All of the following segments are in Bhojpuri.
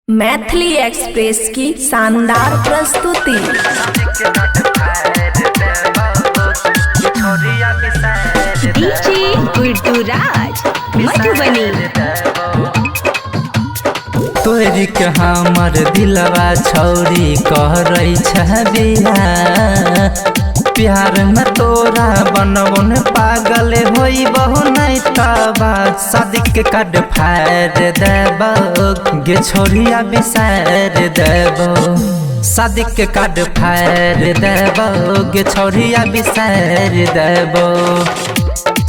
मैथिली एक्सप्रेस की शानदार प्रस्तुति। डीजे गुड्डूराज मधुबनी। तोरी के हमर दिलवा छौरी कह रही बिया प्यार में तोरा बनवन पागल होई बहु नहीं तबा शादी के कार्ड फाड़ देबो गे छोरिया बिसार देबो शादी के कार्ड फाड़ देबो गे छोरिया बिसार देबो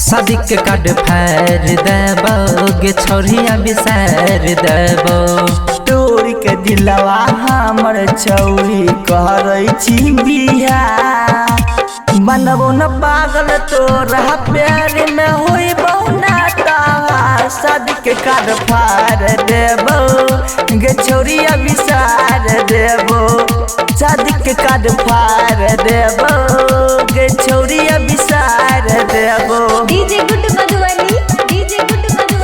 शादी के कार्ड फाड़ देबो गे छोरिया बिसार देबो। तोरी के दिलवा हमर छौरी कह रही बिया बनबो न पागल तोरा प्यार में होई बहुना तावा शादी के कार्ड फाड़ देबो गे छोरिया बिसार देबो शादी के कार्ड फाड़ देबो गे छोरिया बिसार देबो। DJ Guddu Madhubani, DJ Guddu Madhubani.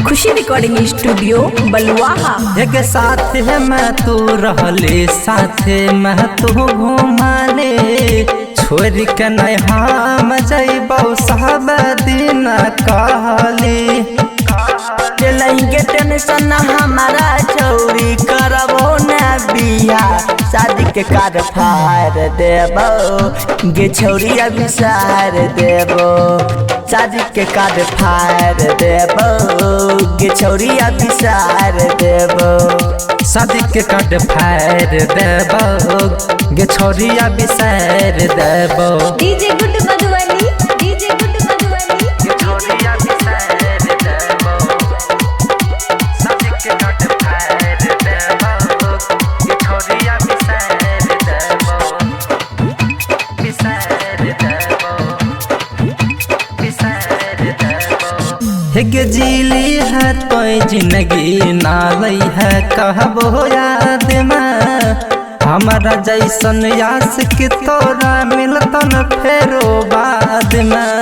Khushi recording studio Baluaha. एक साथ है मैं तू रहले साथे मैं तू घुमाने छोड़ के नहीं हम जइबौ सब दिन कहली चलेंगे टेंशन हमारा छौरी करबो न बिया शादी के कार्ड फाड़ देबो गे छोरिया बिसार देबो शादी के कार्ड फाड़ देबो गे छोरिया बिसार देबो शादी के कार्ड फाड़ देबो गे छोरिया बिसार देबो। DJ Guddu Madhubani, DJ Guddu Madhubani. गे जीली है तो जिंदगी ना लई है कहबो याद में हमारा जैसन यास के तोरा मिलतन फेरो बाद में।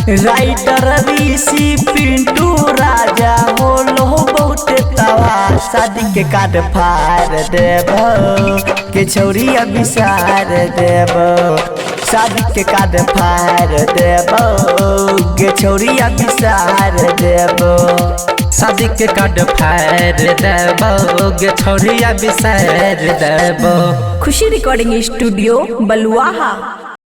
राइटर ऋषि पिंटू राजा होलो बहुत तवा शादी के कार्ड फाड़ देबो के छोरिया बिसार देबो शादी के कार्ड फाड़ देबो गे छोरिया बिसार देबो शादी के कार्ड फाड़ देबो गे छोरिया बिसार देबो। खुशी रिकॉर्डिंग स्टूडियो बलुआहा।